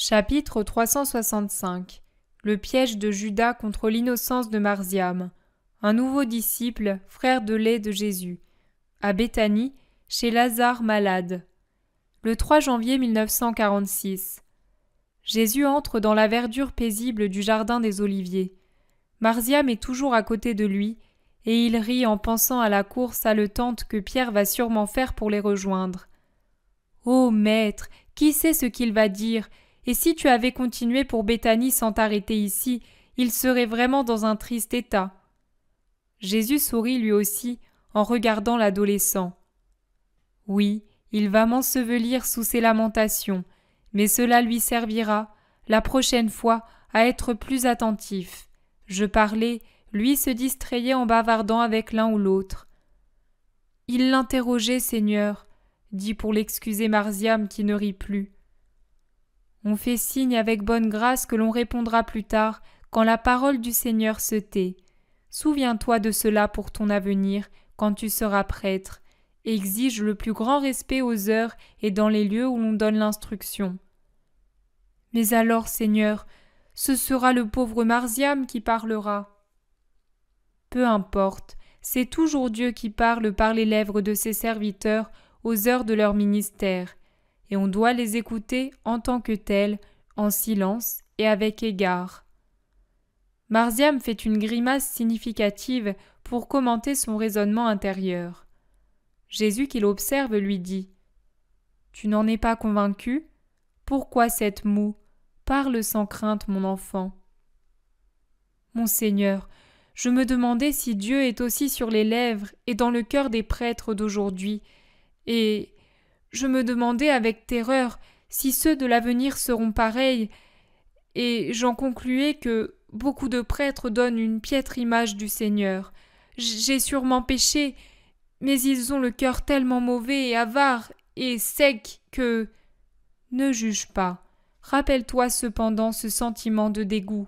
Chapitre 365. Le piège de Judas contre l'innocence de Marziam. Un nouveau disciple, frère de lait de Jésus. À Béthanie, chez Lazare malade. Le 3 janvier 1946. Jésus entre dans la verdure paisible du jardin des Oliviers. Marziam est toujours à côté de lui, et il rit en pensant à la course haletante que Pierre va sûrement faire pour les rejoindre. « Ô maître, qui sait ce qu'il va dire ? Et si tu avais continué pour Béthanie sans t'arrêter ici, il serait vraiment dans un triste état. » Jésus sourit lui aussi en regardant l'adolescent. « Oui, il va m'ensevelir sous ses lamentations, mais cela lui servira, la prochaine fois, à être plus attentif. » Je parlais, lui se distrayait en bavardant avec l'un ou l'autre. « Il l'interrogeait, Seigneur, » dit pour l'excuser Marziam qui ne rit plus. On fait signe avec bonne grâce que l'on répondra plus tard, quand la parole du Seigneur se tait. Souviens-toi de cela pour ton avenir, quand tu seras prêtre. Exige le plus grand respect aux heures et dans les lieux où l'on donne l'instruction. Mais alors, Seigneur, ce sera le pauvre Marziam qui parlera. Peu importe, c'est toujours Dieu qui parle par les lèvres de ses serviteurs aux heures de leur ministère, et on doit les écouter en tant que tels, en silence et avec égard. Marziam fait une grimace significative pour commenter son raisonnement intérieur. Jésus qui l'observe lui dit « Tu n'en es pas convaincu ? Pourquoi cette moue ? Parle sans crainte, mon enfant. » Mon Seigneur, je me demandais si Dieu est aussi sur les lèvres et dans le cœur des prêtres d'aujourd'hui, et je me demandais avec terreur si ceux de l'avenir seront pareils, et j'en concluais que beaucoup de prêtres donnent une piètre image du Seigneur. J'ai sûrement péché, mais ils ont le cœur tellement mauvais et avare et sec que... Ne juge pas. Rappelle-toi cependant ce sentiment de dégoût.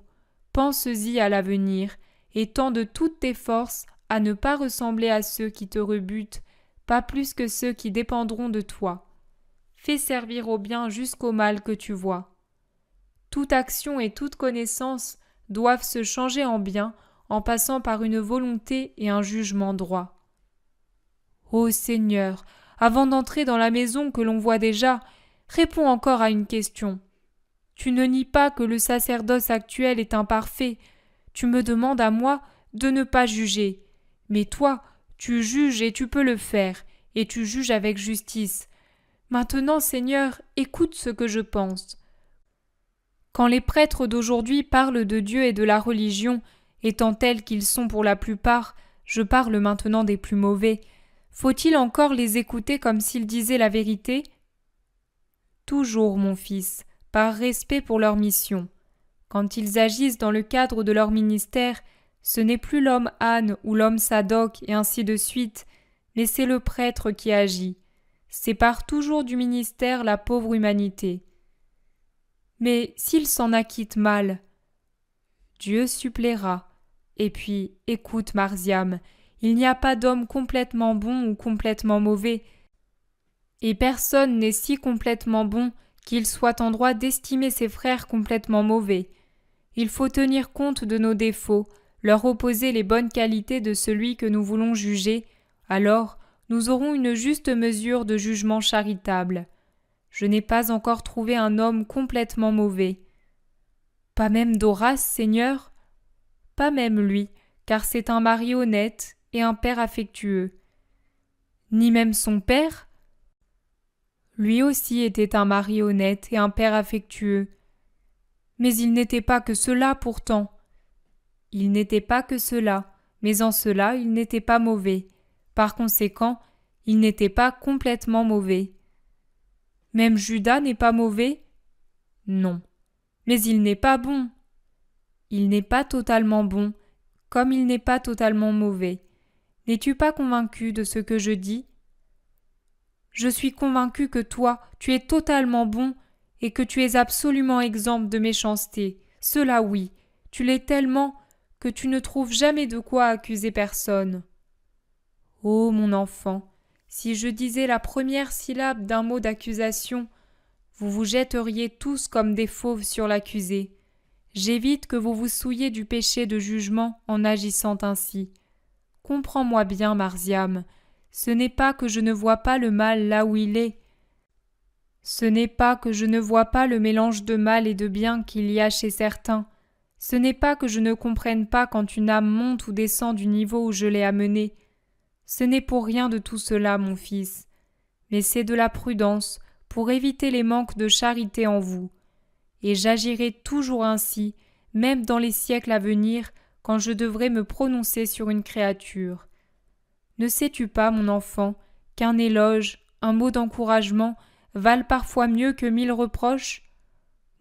Pense-y à l'avenir, et tends de toutes tes forces à ne pas ressembler à ceux qui te rebutent, pas plus que ceux qui dépendront de toi. Fais servir au bien jusqu'au mal que tu vois. Toute action et toute connaissance doivent se changer en bien en passant par une volonté et un jugement droit. Ô Seigneur, avant d'entrer dans la maison que l'on voit déjà, réponds encore à une question. Tu ne nies pas que le sacerdoce actuel est imparfait. Tu me demandes à moi de ne pas juger. Mais toi, tu juges et tu peux le faire, et tu juges avec justice. Maintenant, Seigneur, écoute ce que je pense. Quand les prêtres d'aujourd'hui parlent de Dieu et de la religion, étant tels qu'ils sont pour la plupart, je parle maintenant des plus mauvais, faut-il encore les écouter comme s'ils disaient la vérité ? Toujours, mon fils, par respect pour leur mission. Quand ils agissent dans le cadre de leur ministère, ce n'est plus l'homme Anne ou l'homme Sadoc et ainsi de suite, mais c'est le prêtre qui agit. Sépare toujours du ministère la pauvre humanité. Mais s'il s'en acquitte mal, Dieu suppléera. Et puis, écoute, Marziam, il n'y a pas d'homme complètement bon ou complètement mauvais, et personne n'est si complètement bon qu'il soit en droit d'estimer ses frères complètement mauvais. Il faut tenir compte de nos défauts, leur opposer les bonnes qualités de celui que nous voulons juger, alors nous aurons une juste mesure de jugement charitable. Je n'ai pas encore trouvé un homme complètement mauvais. Pas même d'Horace, Seigneur ? Pas même lui, car c'est un mari honnête et un père affectueux. Ni même son père ? Lui aussi était un mari honnête et un père affectueux. Mais il n'était pas que cela pourtant. Il n'était pas que cela, mais en cela il n'était pas mauvais. Par conséquent, il n'était pas complètement mauvais. Même Judas n'est pas mauvais ? Non. Mais il n'est pas bon. Il n'est pas totalement bon, comme il n'est pas totalement mauvais. N'es-tu pas convaincu de ce que je dis ? Je suis convaincu que toi, tu es totalement bon et que tu es absolument exempt de méchanceté. Cela oui, tu l'es tellement que tu ne trouves jamais de quoi accuser personne. Ô mon enfant, si je disais la première syllabe d'un mot d'accusation, vous vous jetteriez tous comme des fauves sur l'accusé. J'évite que vous vous souilliez du péché de jugement en agissant ainsi. Comprends-moi bien, Marziam, ce n'est pas que je ne vois pas le mal là où il est. Ce n'est pas que je ne vois pas le mélange de mal et de bien qu'il y a chez certains. Ce n'est pas que je ne comprenne pas quand une âme monte ou descend du niveau où je l'ai amenée. Ce n'est pour rien de tout cela, mon fils. Mais c'est de la prudence pour éviter les manques de charité en vous. Et j'agirai toujours ainsi, même dans les siècles à venir, quand je devrai me prononcer sur une créature. Ne sais-tu pas, mon enfant, qu'un éloge, un mot d'encouragement, valent parfois mieux que 1000 reproches?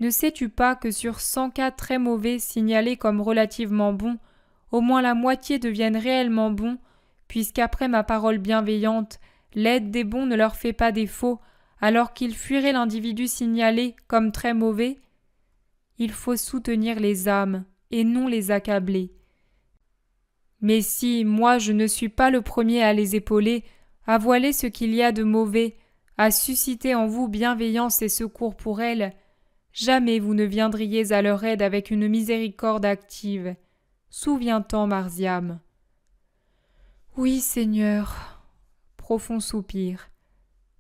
Ne sais-tu pas que sur 100 cas très mauvais signalés comme relativement bons, au moins la moitié deviennent réellement bons, puisqu'après ma parole bienveillante, l'aide des bons ne leur fait pas défaut, alors qu'ils fuiraient l'individu signalé comme très mauvais? Il faut soutenir les âmes, et non les accabler. Mais si, moi, je ne suis pas le premier à les épauler, à voiler ce qu'il y a de mauvais, à susciter en vous bienveillance et secours pour elles, jamais vous ne viendriez à leur aide avec une miséricorde active. Souviens-t'en, Marziam. Oui, Seigneur. Profond soupir.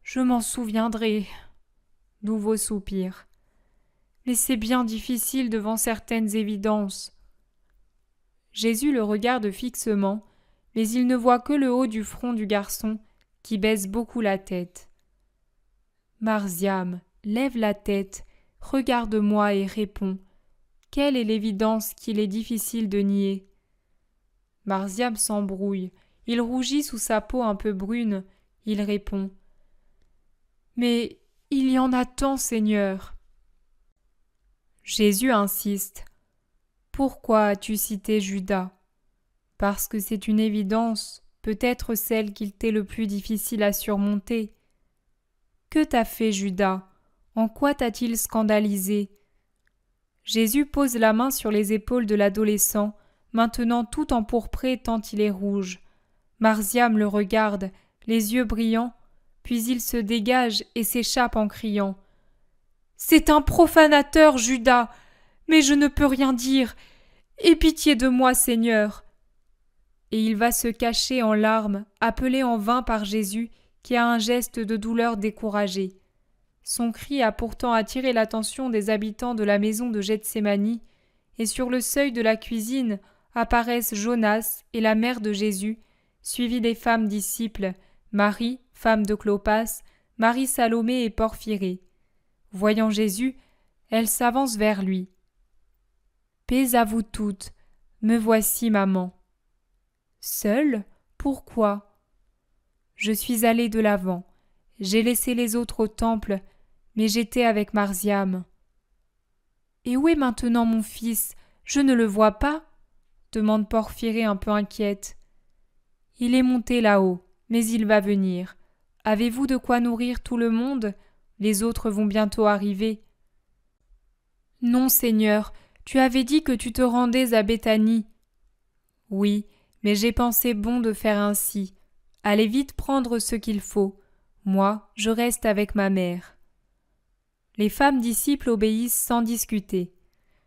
Je m'en souviendrai. Nouveau soupir. Mais c'est bien difficile devant certaines évidences. Jésus le regarde fixement, mais il ne voit que le haut du front du garçon, qui baisse beaucoup la tête. Marziam, lève la tête, regarde-moi et réponds. Quelle est l'évidence qu'il est difficile de nier? Marziam s'embrouille, il rougit sous sa peau un peu brune, il répond. Mais il y en a tant, Seigneur. Jésus insiste. Pourquoi as-tu cité Judas? Parce que c'est une évidence, peut-être celle qu'il t'est le plus difficile à surmonter. Que t'a fait Judas? En quoi t'a-t-il scandalisé? Jésus pose la main sur les épaules de l'adolescent, maintenant tout empourpré tant il est rouge. Marziam le regarde, les yeux brillants, puis il se dégage et s'échappe en criant. « C'est un profanateur, Judas! Mais je ne peux rien dire! Aie pitié de moi, Seigneur! » Et il va se cacher en larmes, appelé en vain par Jésus, qui a un geste de douleur découragé. Son cri a pourtant attiré l'attention des habitants de la maison de Gethsémani, et sur le seuil de la cuisine apparaissent Jonas et la mère de Jésus, suivis des femmes disciples, Marie, femme de Clopas, Marie Salomé et Porphyrée. Voyant Jésus, elle s'avance vers lui. « Paix à vous toutes, me voici, maman. » « Seule? Pourquoi? » « Je suis allée de l'avant. J'ai laissé les autres au temple, mais j'étais avec Marziam. »« Et où est maintenant mon fils? Je ne le vois pas ?» demande Porphyrée un peu inquiète. « Il est monté là-haut, mais il va venir. Avez-vous de quoi nourrir tout le monde? Les autres vont bientôt arriver. »« Non, Seigneur, tu avais dit que tu te rendais à Béthanie. »« Oui, mais j'ai pensé bon de faire ainsi. Allez vite prendre ce qu'il faut. Moi, je reste avec ma mère. » Les femmes disciples obéissent sans discuter.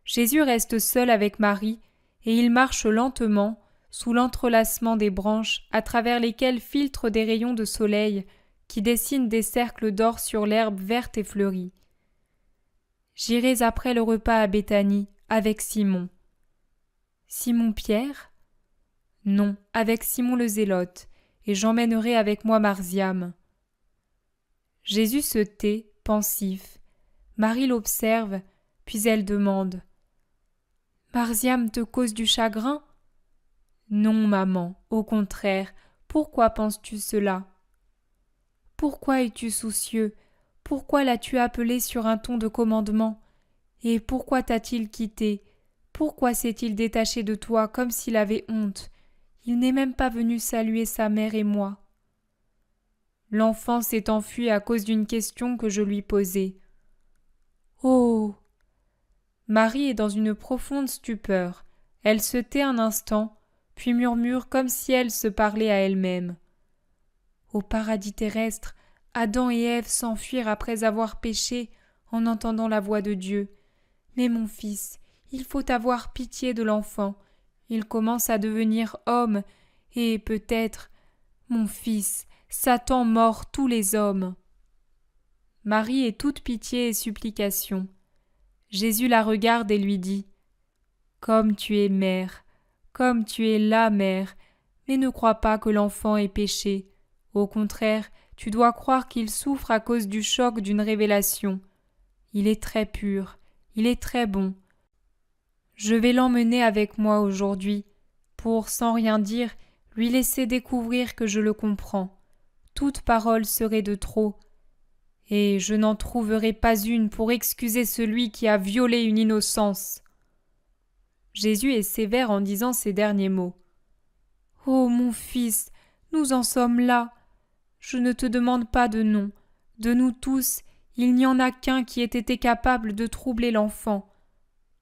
Jésus reste seul avec Marie, et il marche lentement, sous l'entrelacement des branches à travers lesquelles filtrent des rayons de soleil qui dessinent des cercles d'or sur l'herbe verte et fleurie. J'irai après le repas à Béthanie, avec Simon. Simon-Pierre? Non, avec Simon le Zélote, et j'emmènerai avec moi Marziam. Jésus se tait, pensif. Marie l'observe, puis elle demande. Marziam te cause du chagrin? Non, maman, au contraire, pourquoi penses-tu cela? Pourquoi es-tu soucieux? Pourquoi l'as-tu appelé sur un ton de commandement? Et pourquoi t'a-t-il quitté? Pourquoi s'est-il détaché de toi comme s'il avait honte? Il n'est même pas venu saluer sa mère et moi. L'enfant s'est enfui à cause d'une question que je lui posais. Oh! Marie est dans une profonde stupeur. Elle se tait un instant, puis murmure comme si elle se parlait à elle-même. Au paradis terrestre, Adam et Ève s'enfuirent après avoir péché en entendant la voix de Dieu. Mais mon fils, il faut avoir pitié de l'enfant. Il commence à devenir homme, et peut-être, mon fils, Satan mord tous les hommes. Marie est toute pitié et supplication. Jésus la regarde et lui dit « Comme tu es mère, comme tu es la mère, mais ne crois pas que l'enfant ait péché. Au contraire, tu dois croire qu'il souffre à cause du choc d'une révélation. Il est très pur, il est très bon. Je vais l'emmener avec moi aujourd'hui, pour, sans rien dire, lui laisser découvrir que je le comprends. Toute parole serait de trop. Et je n'en trouverai pas une pour excuser celui qui a violé une innocence. » Jésus est sévère en disant ces derniers mots. « Oh, mon fils, nous en sommes là. Je ne te demande pas de nom. De nous tous, il n'y en a qu'un qui ait été capable de troubler l'enfant.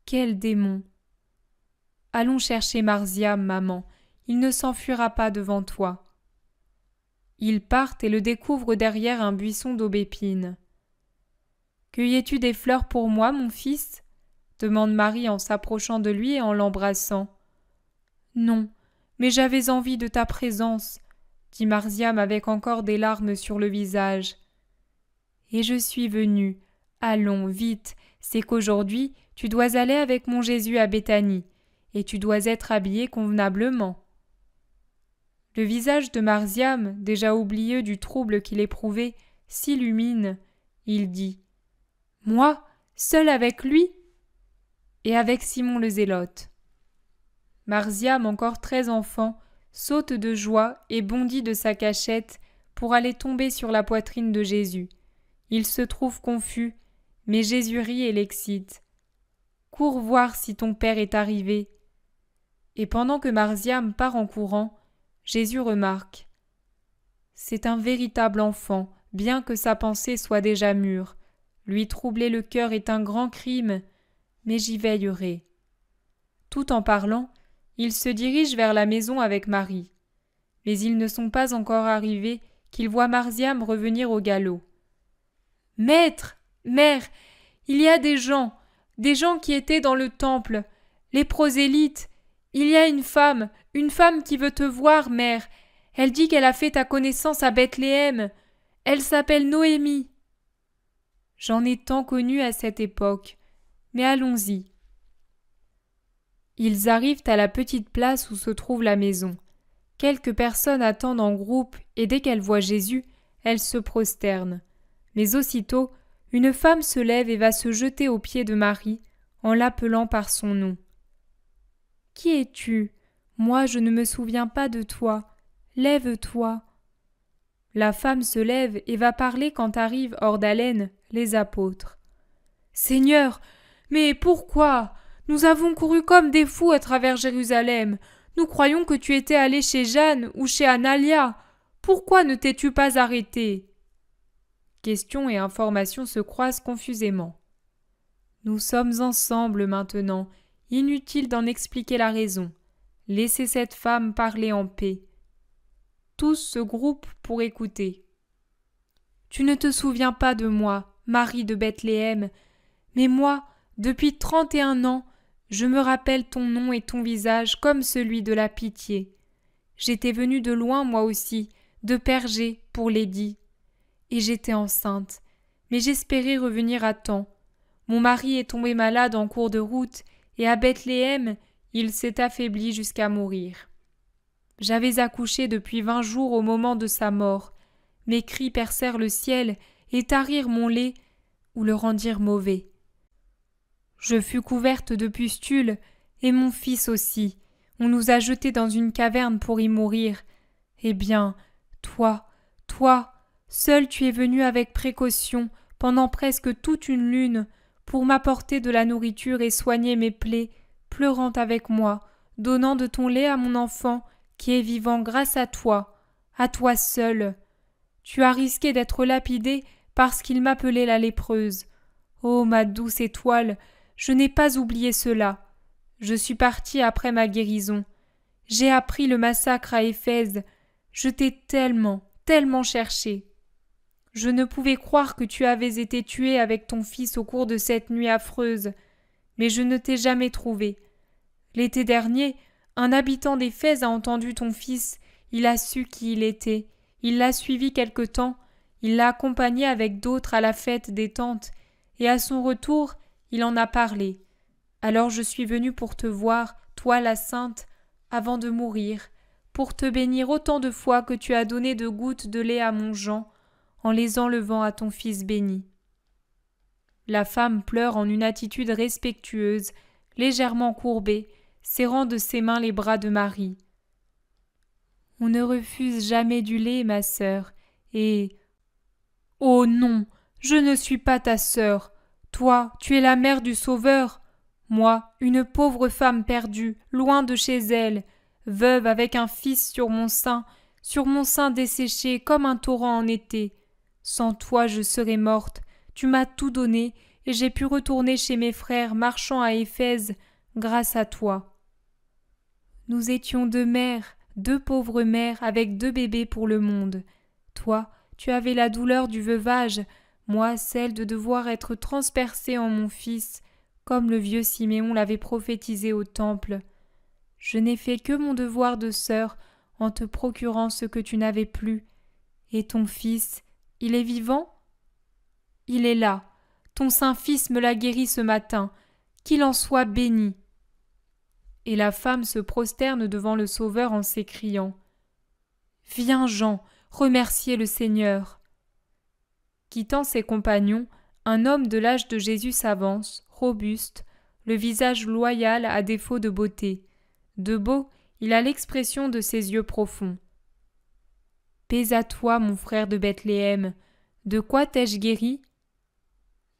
Quel démon ! Allons chercher Marziam, maman. Il ne s'enfuira pas devant toi. » Ils partent et le découvrent derrière un buisson d'aubépines. « Cueillais-tu des fleurs pour moi, mon fils ?» demande Marie en s'approchant de lui et en l'embrassant. « Non, mais j'avais envie de ta présence, » dit Marziam avec encore des larmes sur le visage. « Et je suis venue. Allons, vite, c'est qu'aujourd'hui, tu dois aller avec mon Jésus à Béthanie, et tu dois être habillé convenablement. » Le visage de Marziam, déjà oublieux du trouble qu'il éprouvait, s'illumine. Il dit « Moi, seul avec lui ?» Et avec Simon le Zélote. Marziam, encore très enfant, saute de joie et bondit de sa cachette pour aller tomber sur la poitrine de Jésus. Il se trouve confus, mais Jésus rit et l'excite. « Cours voir si ton père est arrivé. » Et pendant que Marziam part en courant, Jésus remarque « C'est un véritable enfant, bien que sa pensée soit déjà mûre. Lui troubler le cœur est un grand crime, mais j'y veillerai. » Tout en parlant, il se dirige vers la maison avec Marie. Mais ils ne sont pas encore arrivés qu'ils voient Marziam revenir au galop. « Maître, mère, il y a des gens qui étaient dans le temple, les prosélytes. Il y a une femme qui veut te voir, mère. Elle dit qu'elle a fait ta connaissance à Bethléem. Elle s'appelle Noémie. » J'en ai tant connu à cette époque, mais allons-y. Ils arrivent à la petite place où se trouve la maison. Quelques personnes attendent en groupe et dès qu'elles voient Jésus, elles se prosternent. Mais aussitôt, une femme se lève et va se jeter aux pieds de Marie en l'appelant par son nom. « Qui es-tu ? Moi, je ne me souviens pas de toi. Lève-toi. » La femme se lève et va parler quand arrivent hors d'haleine les apôtres. « Seigneur, mais pourquoi ? Nous avons couru comme des fous à travers Jérusalem. Nous croyons que tu étais allé chez Jeanne ou chez Analia. Pourquoi ne t'es-tu pas arrêté ?» Questions et informations se croisent confusément. Nous sommes ensemble maintenant. Inutile d'en expliquer la raison. Laissez cette femme parler en paix. Tous se groupent pour écouter. « Tu ne te souviens pas de moi, Marie de Bethléem, mais moi, depuis 31 ans, je me rappelle ton nom et ton visage comme celui de la pitié. J'étais venue de loin moi aussi, de Pergé, pour Lydie. Et j'étais enceinte, mais j'espérais revenir à temps. Mon mari est tombé malade en cours de route, et à Bethléem, il s'est affaibli jusqu'à mourir. J'avais accouché depuis 20 jours au moment de sa mort. Mes cris percèrent le ciel et tarirent mon lait ou le rendirent mauvais. Je fus couverte de pustules, et mon fils aussi. On nous a jetés dans une caverne pour y mourir. Eh bien, toi, seul tu es venu avec précaution pendant presque toute une lune pour m'apporter de la nourriture et soigner mes plaies, pleurant avec moi, donnant de ton lait à mon enfant qui est vivant grâce à toi seul. Tu as risqué d'être lapidé parce qu'il m'appelait la lépreuse. Ô ma douce étoile, je n'ai pas oublié cela. Je suis partie après ma guérison. J'ai appris le massacre à Éphèse. Je t'ai tellement cherché. Je ne pouvais croire que tu avais été tué avec ton fils au cours de cette nuit affreuse, mais je ne t'ai jamais trouvé. L'été dernier, un habitant d'Éphèse a entendu ton fils, il a su qui il était, il l'a suivi quelque temps, il l'a accompagné avec d'autres à la fête des tentes, et à son retour, il en a parlé. Alors je suis venue pour te voir, toi la sainte, avant de mourir, pour te bénir autant de fois que tu as donné de gouttes de lait à mon Jean, en les enlevant à ton fils béni. La femme pleure en une attitude respectueuse, légèrement courbée, serrant de ses mains les bras de Marie. On ne refuse jamais du lait, ma sœur, et... Oh non, je ne suis pas ta sœur. Toi, tu es la mère du Sauveur. Moi, une pauvre femme perdue, loin de chez elle, veuve avec un fils sur mon sein desséché comme un torrent en été. Sans toi, je serais morte. Tu m'as tout donné, et j'ai pu retourner chez mes frères marchant à Éphèse, grâce à toi. Nous étions deux mères, deux pauvres mères avec deux bébés pour le monde. Toi, tu avais la douleur du veuvage, moi celle de devoir être transpercée en mon fils, comme le vieux Siméon l'avait prophétisé au temple. Je n'ai fait que mon devoir de sœur en te procurant ce que tu n'avais plus. Et ton fils, il est vivant ? Il est là. Ton saint fils me l'a guéri ce matin. Qu'il en soit béni. Et la femme se prosterne devant le Sauveur en s'écriant « Viens, Jean, remercier le Seigneur !» Quittant ses compagnons, un homme de l'âge de Jésus s'avance, robuste, le visage loyal à défaut de beauté. De beau, il a l'expression de ses yeux profonds. « Paix à toi, mon frère de Bethléem. De quoi t'ai-je guéri ?»«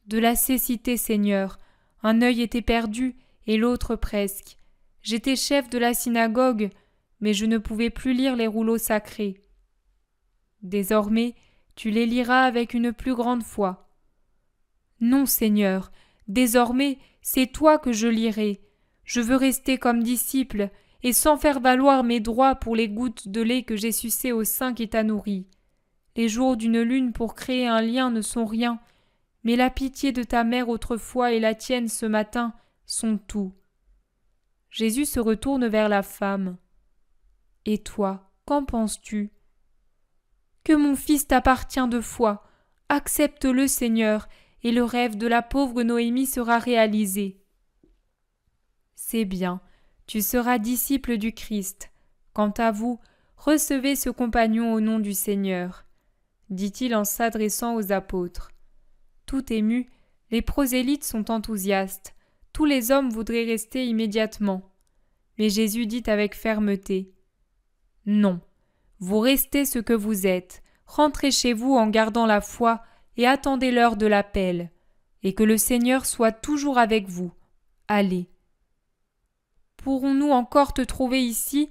De la cécité, Seigneur. Un œil était perdu et l'autre presque. J'étais chef de la synagogue, mais je ne pouvais plus lire les rouleaux sacrés. Désormais, tu les liras avec une plus grande foi. Non, Seigneur, désormais, c'est toi que je lirai. Je veux rester comme disciple et sans faire valoir mes droits pour les gouttes de lait que j'ai sucées au sein qui t'a nourri. Les jours d'une lune pour créer un lien ne sont rien, mais la pitié de ta mère autrefois et la tienne ce matin sont tout. Jésus se retourne vers la femme. « Et toi, qu'en penses-tu » ? « Que mon fils t'appartient de foi. Accepte-le, Seigneur, et le rêve de la pauvre Noémie sera réalisé. » « C'est bien, tu seras disciple du Christ. Quant à vous, recevez ce compagnon au nom du Seigneur, » dit-il en s'adressant aux apôtres. Tout émus, les prosélytes sont enthousiastes. Tous les hommes voudraient rester immédiatement. Mais Jésus dit avec fermeté « Non, vous restez ce que vous êtes, rentrez chez vous en gardant la foi et attendez l'heure de l'appel, et que le Seigneur soit toujours avec vous. Allez. » « Pourrons-nous encore te trouver ici ?»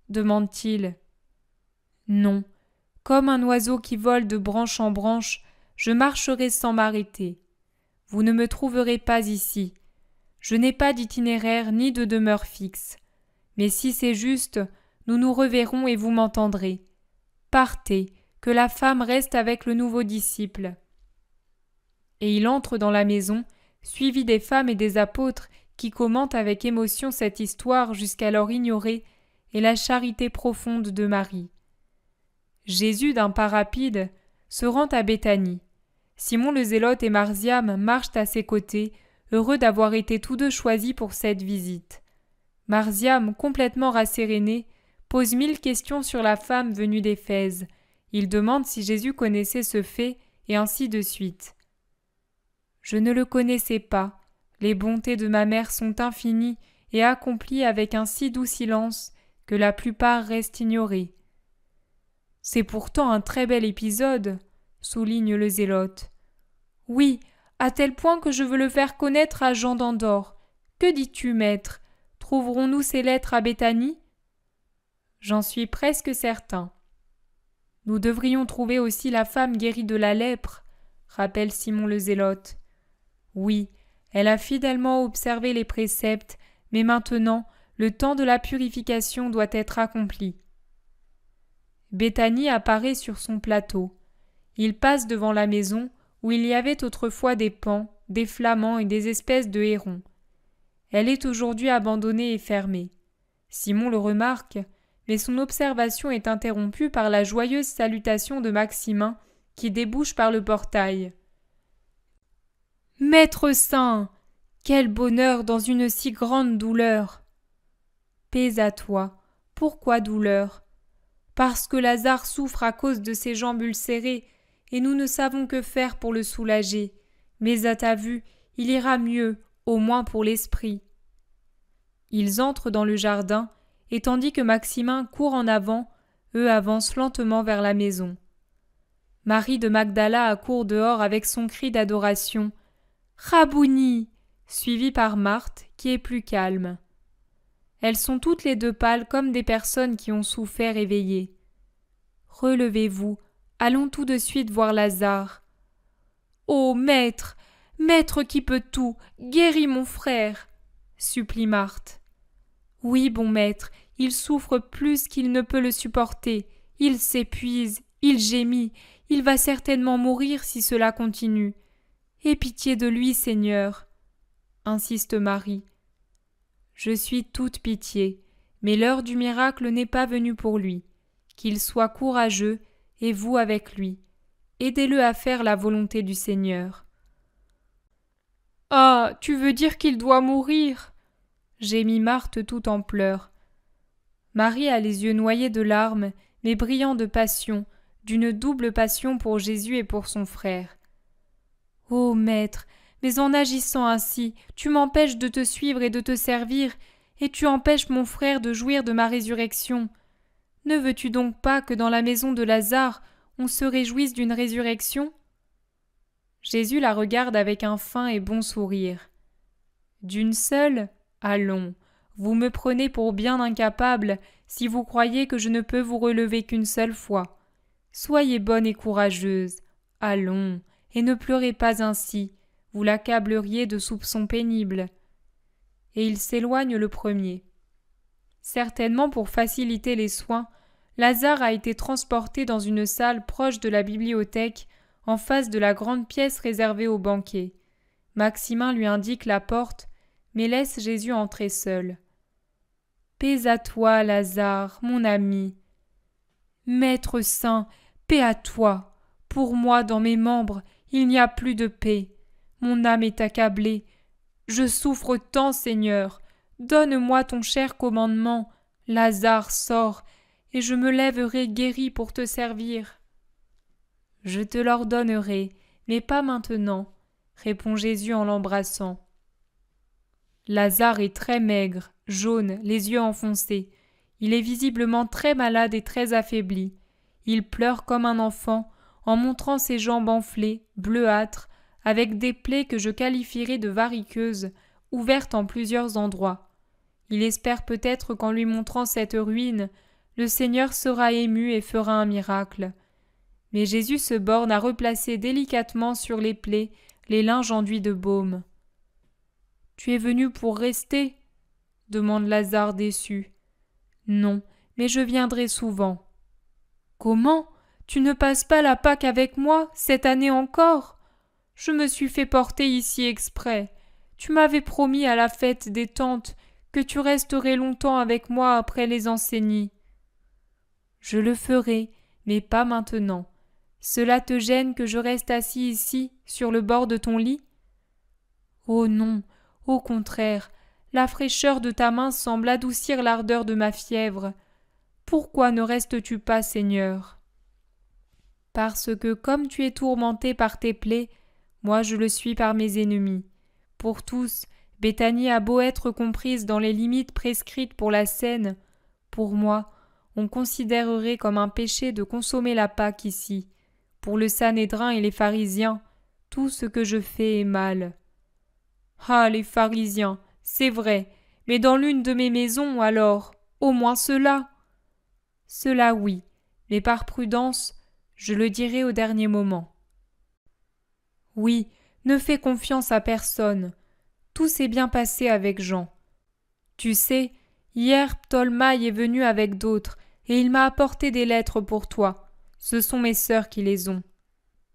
demande-t-il. « Non, comme un oiseau qui vole de branche en branche, je marcherai sans m'arrêter. Vous ne me trouverez pas ici. Je n'ai pas d'itinéraire ni de demeure fixe. Mais si c'est juste, nous nous reverrons et vous m'entendrez. Partez, que la femme reste avec le nouveau disciple. » Et il entre dans la maison, suivi des femmes et des apôtres qui commentent avec émotion cette histoire jusqu'alors ignorée et la charité profonde de Marie. Jésus, d'un pas rapide, se rend à Béthanie. Simon le Zélote et Marziam marchent à ses côtés, heureux d'avoir été tous deux choisis pour cette visite. Marziam, complètement rasséréné, pose 1000 questions sur la femme venue d'Éphèse. Il demande si Jésus connaissait ce fait, et ainsi de suite. « Je ne le connaissais pas. Les bontés de ma mère sont infinies et accomplies avec un si doux silence que la plupart restent ignorés. » C'est pourtant un très bel épisode, souligne le Zélote. Oui, à tel point que je veux le faire connaître à Jean d'Andorre. Que dis-tu, maître ? Trouverons-nous ces lettres à Béthanie ? J'en suis presque certain. Nous devrions trouver aussi la femme guérie de la lèpre, rappelle Simon le Zélote. Oui, elle a fidèlement observé les préceptes, mais maintenant, le temps de la purification doit être accompli. Béthanie apparaît sur son plateau. Il passe devant la maison où il y avait autrefois des paons, des flamants et des espèces de hérons. Elle est aujourd'hui abandonnée et fermée. Simon le remarque, mais son observation est interrompue par la joyeuse salutation de Maximin qui débouche par le portail. « Maître saint, quel bonheur dans une si grande douleur !»« Paix à toi. Pourquoi douleur ? Parce que Lazare souffre à cause de ses jambes ulcérées, et nous ne savons que faire pour le soulager. Mais à ta vue, il ira mieux, au moins pour l'esprit. » Ils entrent dans le jardin, et tandis que Maximin court en avant, eux avancent lentement vers la maison. Marie de Magdala accourt dehors avec son cri d'adoration « Rabouni !» suivi par Marthe, qui est plus calme. Elles sont toutes les deux pâles comme des personnes qui ont souffert et veillé. « Relevez-vous, allons tout de suite voir Lazare. »« Ô maître, maître qui peut tout, guéris mon frère !» supplie Marthe. « Oui, bon maître, il souffre plus qu'il ne peut le supporter, il s'épuise, il gémit, il va certainement mourir si cela continue. Aie pitié de lui, Seigneur !» insiste Marie. « Je suis toute pitié, mais l'heure du miracle n'est pas venue pour lui. Qu'il soit courageux, et vous avec lui. Aidez-le à faire la volonté du Seigneur. »« Ah, tu veux dire qu'il doit mourir ?» gémit Marthe tout en pleurs. Marie a les yeux noyés de larmes, mais brillants de passion, d'une double passion pour Jésus et pour son frère. « Ô maître, mais en agissant ainsi, tu m'empêches de te suivre et de te servir, et tu empêches mon frère de jouir de ma résurrection. Ne veux-tu donc pas que dans la maison de Lazare, on se réjouisse d'une résurrection ?» Jésus la regarde avec un fin et bon sourire. « D'une seule ? Allons, vous me prenez pour bien incapable si vous croyez que je ne peux vous relever qu'une seule fois. Soyez bonne et courageuse. Allons, et ne pleurez pas ainsi, vous l'accableriez de soupçons pénibles. » Et il s'éloigne le premier. Certainement pour faciliter les soins, Lazare a été transporté dans une salle proche de la bibliothèque, en face de la grande pièce réservée aux banquets. Maximin lui indique la porte, mais laisse Jésus entrer seul. « Paix à toi, Lazare, mon ami. »« Maître saint, paix à toi. Pour moi, dans mes membres, il n'y a plus de paix. Mon âme est accablée. Je souffre tant, Seigneur. Donne-moi ton cher commandement. Lazare, sort, et je me lèverai guéri pour te servir. »« Je te l'ordonnerai, mais pas maintenant, » répond Jésus en l'embrassant. Lazare est très maigre, jaune, les yeux enfoncés. Il est visiblement très malade et très affaibli. Il pleure comme un enfant, en montrant ses jambes enflées, bleuâtres, avec des plaies que je qualifierais de variqueuses, ouvertes en plusieurs endroits. Il espère peut-être qu'en lui montrant cette ruine, le Seigneur sera ému et fera un miracle. Mais Jésus se borne à replacer délicatement sur les plaies les linges enduits de baume. « Tu es venu pour rester ?» demande Lazare déçu. « Non, mais je viendrai souvent. »« Comment ? Tu ne passes pas la Pâque avec moi, cette année encore ? Je me suis fait porter ici exprès. Tu m'avais promis à la fête des Tantes que tu resterais longtemps avec moi après les enseignies. »« Je le ferai, mais pas maintenant. Cela te gêne que je reste assis ici, sur le bord de ton lit ? » ?»« Oh non, au contraire, la fraîcheur de ta main semble adoucir l'ardeur de ma fièvre. Pourquoi ne restes-tu pas, Seigneur ? » ?»« Parce que comme tu es tourmenté par tes plaies, moi je le suis par mes ennemis. Pour tous, Béthanie a beau être comprise dans les limites prescrites pour la scène, pour moi, on considérerait comme un péché de consommer la Pâque ici. Pour le Sanhédrin et les pharisiens, tout ce que je fais est mal. Ah, les pharisiens, c'est vrai, mais dans l'une de mes maisons, alors, au moins cela. Cela oui, mais par prudence, je le dirai au dernier moment. Oui, ne fais confiance à personne. Tout s'est bien passé avec Jean. Tu sais, hier Ptolemaï est venu avec d'autres, et il m'a apporté des lettres pour toi. Ce sont mes sœurs qui les ont.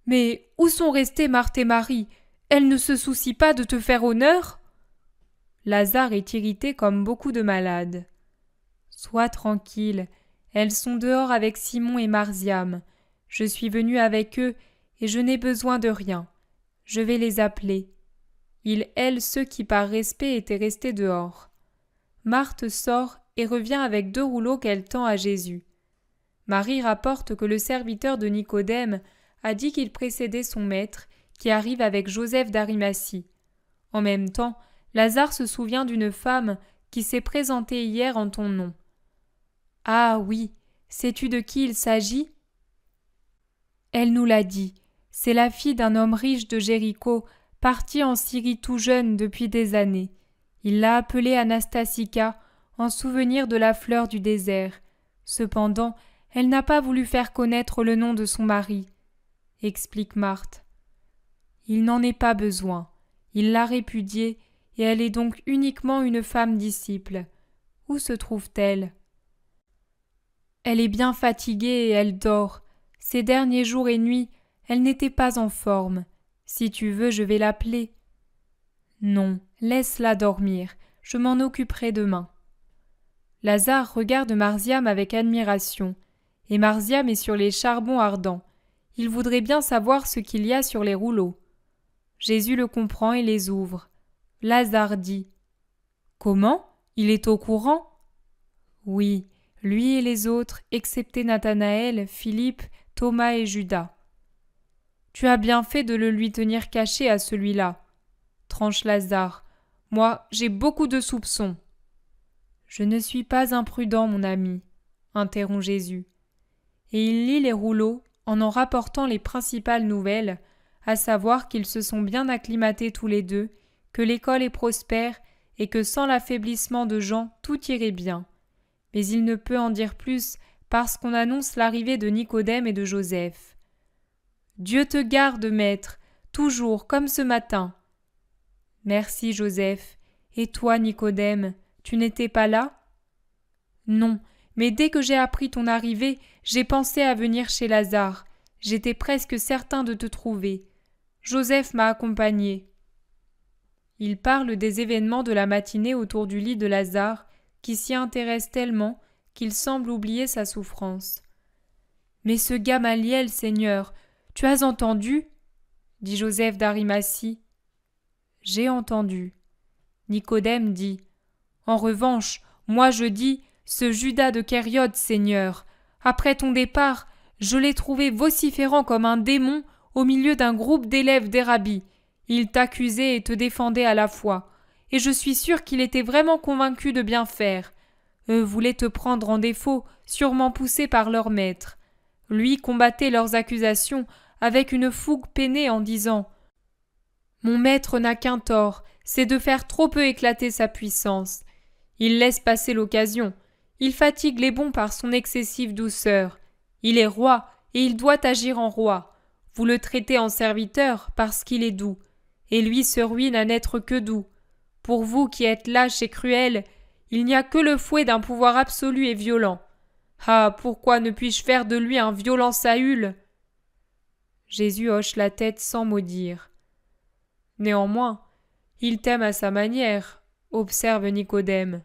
Mais où sont restées Marthe et Marie? Elles ne se soucient pas de te faire honneur? Lazare est irrité comme beaucoup de malades. Sois tranquille, elles sont dehors avec Simon et Marziam. Je suis venu avec eux et je n'ai besoin de rien. Je vais les appeler. Ils hèlent ceux qui par respect étaient restés dehors. Marthe sort et revient avec 2 rouleaux qu'elle tend à Jésus. Marie rapporte que le serviteur de Nicodème a dit qu'il précédait son maître, qui arrive avec Joseph d'Arimathie. En même temps, Lazare se souvient d'une femme qui s'est présentée hier en ton nom. Ah oui, sais-tu de qui il s'agit? Elle nous l'a dit. C'est la fille d'un homme riche de Jéricho, parti en Syrie tout jeune depuis des années. Il l'a appelée Anastassika, en souvenir de la fleur du désert. Cependant, elle n'a pas voulu faire connaître le nom de son mari, explique Marthe. Il n'en est pas besoin. Il l'a répudiée, et elle est donc uniquement une femme disciple. Où se trouve-t-elle? Elle est bien fatiguée et elle dort. Ces derniers jours et nuits, elle n'était pas en forme. Si tu veux, je vais l'appeler. Non, laisse-la dormir. Je m'en occuperai demain. Lazare regarde Marziam avec admiration. Et Marziam est sur les charbons ardents. Il voudrait bien savoir ce qu'il y a sur les rouleaux. Jésus le comprend et les ouvre. Lazare dit « Comment? Il est au courant ?» Oui, lui et les autres, excepté Nathanaël, Philippe, Thomas et Judas. « Tu as bien fait de le lui tenir caché à celui-là, » tranche Lazare. « Moi, j'ai beaucoup de soupçons. » « Je ne suis pas imprudent, mon ami, » interrompt Jésus. Et il lit les rouleaux en rapportant les principales nouvelles, à savoir qu'ils se sont bien acclimatés tous les deux, que l'école est prospère et que sans l'affaiblissement de Jean, tout irait bien. Mais il ne peut en dire plus parce qu'on annonce l'arrivée de Nicodème et de Joseph. « Dieu te garde, maître, toujours comme ce matin. » Merci, Joseph. Et toi, Nicodème, tu n'étais pas là? Non, mais dès que j'ai appris ton arrivée, j'ai pensé à venir chez Lazare. J'étais presque certain de te trouver. Joseph m'a accompagné. Il parle des événements de la matinée autour du lit de Lazare, qui s'y intéresse tellement qu'il semble oublier sa souffrance. « Mais ce Gamaliel, Seigneur, tu as entendu ?» dit Joseph d'Arimathie. « J'ai entendu. » Nicodème dit « En revanche, moi je dis, ce Judas de Kériot, Seigneur, après ton départ, je l'ai trouvé vociférant comme un démon au milieu d'un groupe d'élèves des rabbis. Il t'accusait et te défendait à la fois, et je suis sûr qu'il était vraiment convaincu de bien faire. Eux voulaient te prendre en défaut, sûrement poussés par leur maître. Lui combattait leurs accusations avec une fougue peinée en disant « Mon maître n'a qu'un tort, c'est de faire trop peu éclater sa puissance. Il laisse passer l'occasion. Il fatigue les bons par son excessive douceur. Il est roi et il doit agir en roi. Vous le traitez en serviteur parce qu'il est doux. Et lui se ruine à n'être que doux. Pour vous qui êtes lâches et cruels, il n'y a que le fouet d'un pouvoir absolu et violent. Ah, pourquoi ne puis-je faire de lui un violent Saül ?» Jésus hoche la tête sans mot dire. « Néanmoins, il t'aime à sa manière, » observe Nicodème.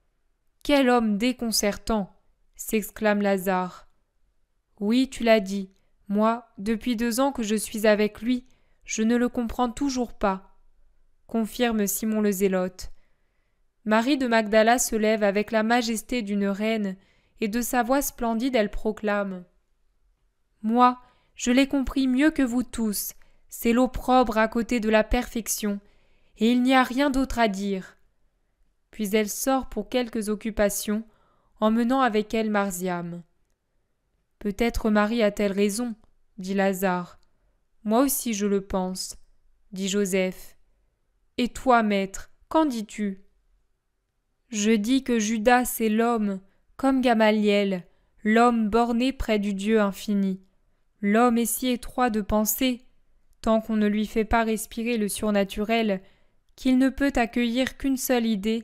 « Quel homme déconcertant !» s'exclame Lazare. « Oui, tu l'as dit. Moi, depuis 2 ans que je suis avec lui, je ne le comprends toujours pas, » confirme Simon le Zélote. Marie de Magdala se lève avec la majesté d'une reine, et de sa voix splendide elle proclame « Moi, je l'ai compris mieux que vous tous, c'est l'opprobre à côté de la perfection, et il n'y a rien d'autre à dire. » Puis elle sort pour quelques occupations, emmenant avec elle Marziam. « Peut-être Marie a-t-elle raison, » dit Lazare. « Moi aussi je le pense, » dit Joseph. « Et toi, maître, qu'en dis-tu » ? « Je dis que Judas c'est l'homme, comme Gamaliel, l'homme borné près du Dieu infini. L'homme est si étroit de pensée, tant qu'on ne lui fait pas respirer le surnaturel, qu'il ne peut accueillir qu'une seule idée,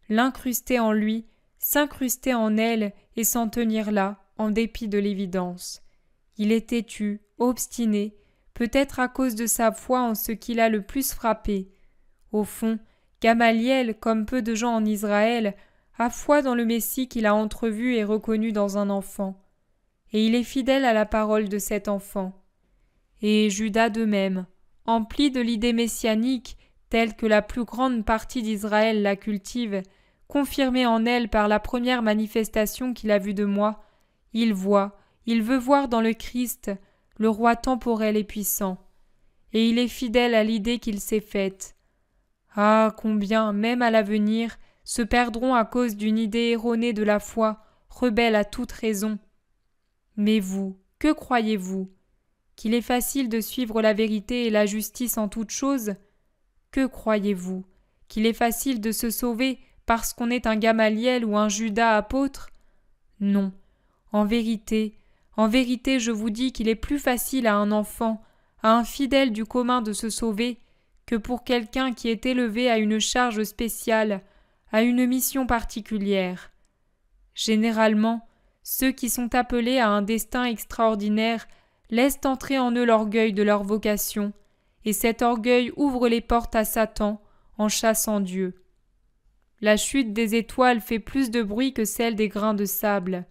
l'incruster en lui, s'incruster en elle et s'en tenir là, en dépit de l'évidence. Il est têtu, obstiné, peut-être à cause de sa foi en ce qui l'a le plus frappé. Au fond, Gamaliel, comme peu de gens en Israël, a foi dans le Messie qu'il a entrevu et reconnu dans un enfant. Et il est fidèle à la parole de cet enfant. Et Judas de même, empli de l'idée messianique, telle que la plus grande partie d'Israël la cultive, confirmée en elle par la première manifestation qu'il a vue de moi, il veut voir dans le Christ le roi temporel et puissant. Et il est fidèle à l'idée qu'il s'est faite. Ah, combien, même à l'avenir, se perdront à cause d'une idée erronée de la foi, rebelle à toute raison. Mais vous, que croyez-vous? Qu'il est facile de suivre la vérité et la justice en toutes choses? Que croyez-vous? Qu'il est facile de se sauver parce qu'on est un Gamaliel ou un Judas apôtre? Non. En vérité, je vous dis qu'il est plus facile à un enfant, à un fidèle du commun de se sauver, que pour quelqu'un qui est élevé à une charge spéciale, à une mission particulière. Généralement, ceux qui sont appelés à un destin extraordinaire laissent entrer en eux l'orgueil de leur vocation, et cet orgueil ouvre les portes à Satan en chassant Dieu. La chute des étoiles fait plus de bruit que celle des grains de sable.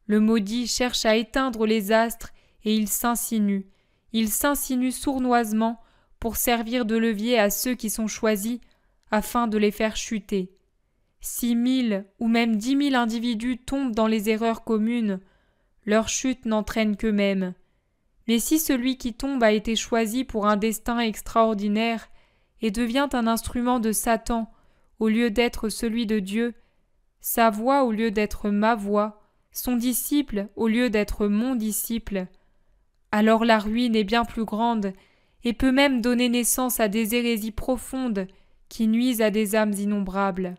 Le maudit cherche à éteindre les astres et il s'insinue sournoisement pour servir de levier à ceux qui sont choisis afin de les faire chuter. 6 000 ou même 10 000 individus tombent dans les erreurs communes. Leur chute n'entraîne qu'eux-mêmes. Mais si celui qui tombe a été choisi pour un destin extraordinaire et devient un instrument de Satan au lieu d'être celui de Dieu, sa voix au lieu d'être ma voix, son disciple au lieu d'être mon disciple, alors la ruine est bien plus grande et peut même donner naissance à des hérésies profondes qui nuisent à des âmes innombrables.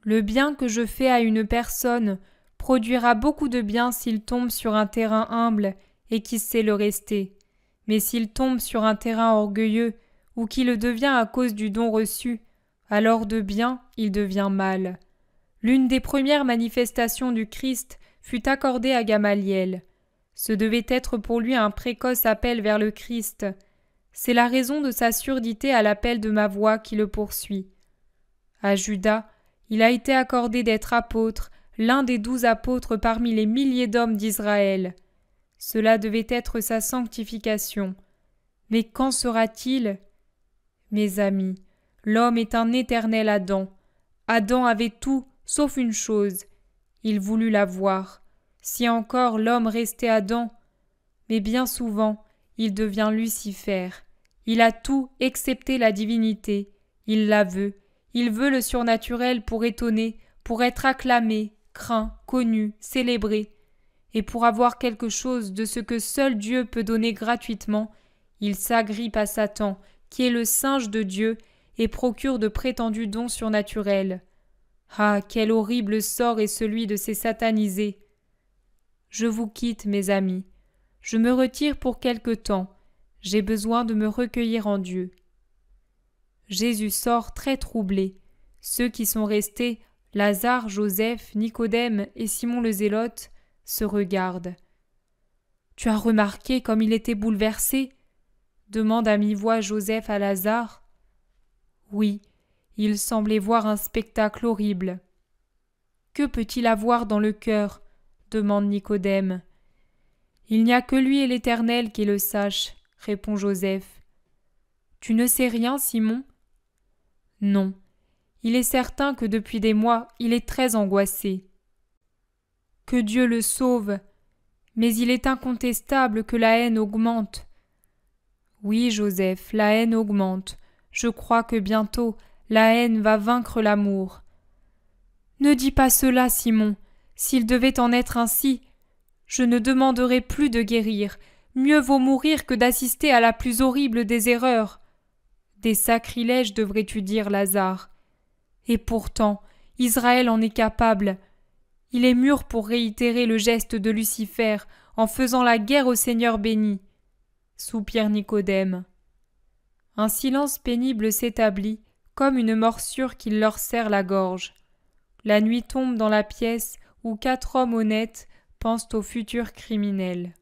Le bien que je fais à une personne produira beaucoup de bien s'il tombe sur un terrain humble et qui sait le rester. Mais s'il tombe sur un terrain orgueilleux ou qui le devient à cause du don reçu, alors de bien il devient mal. L'une des premières manifestations du Christ fut accordée à Gamaliel. Ce devait être pour lui un précoce appel vers le Christ. C'est la raison de sa surdité à l'appel de ma voix qui le poursuit. À Judas, il a été accordé d'être apôtre, l'un des 12 apôtres parmi les milliers d'hommes d'Israël. Cela devait être sa sanctification. Mais qu'en sera-t-il? Mes amis, l'homme est un éternel Adam. Adam avait tout, sauf une chose. Il voulut la voir. Si encore l'homme restait Adam, mais bien souvent, il devient Lucifer. Il a tout excepté la divinité. Il la veut. Il veut le surnaturel pour étonner, pour être acclamé, craint, connu, célébré. Et pour avoir quelque chose de ce que seul Dieu peut donner gratuitement, il s'agrippe à Satan, qui est le singe de Dieu, et procure de prétendus dons surnaturels. Ah, quel horrible sort est celui de ces satanisés! Je vous quitte, mes amis. Je me retire pour quelque temps. J'ai besoin de me recueillir en Dieu. Jésus sort très troublé. Ceux qui sont restés, Lazare, Joseph, Nicodème et Simon le Zélote, se regardent. « Tu as remarqué comme il était bouleversé ?» demande à mi-voix Joseph à Lazare. « Oui, il semblait voir un spectacle horrible. »« Que peut-il avoir dans le cœur ?» demande Nicodème. « Il n'y a que lui et l'Éternel qui le sachent, » répond Joseph. « Tu ne sais rien, Simon ?» « Non. Il est certain que depuis des mois, il est très angoissé. » « Que Dieu le sauve. Mais il est incontestable que la haine augmente. » « Oui, Joseph, la haine augmente. Je crois que bientôt, la haine va vaincre l'amour. »« Ne dis pas cela, Simon. S'il devait en être ainsi, je ne demanderais plus de guérir. Mieux vaut mourir que d'assister à la plus horrible des erreurs. » Des sacrilèges, devrais-tu dire, Lazare. Et pourtant, Israël en est capable. Il est mûr pour réitérer le geste de Lucifer en faisant la guerre au Seigneur béni. Soupire Nicodème. Un silence pénible s'établit, comme une morsure qui leur serre la gorge. La nuit tombe dans la pièce où 4 hommes honnêtes pensent au futur criminel.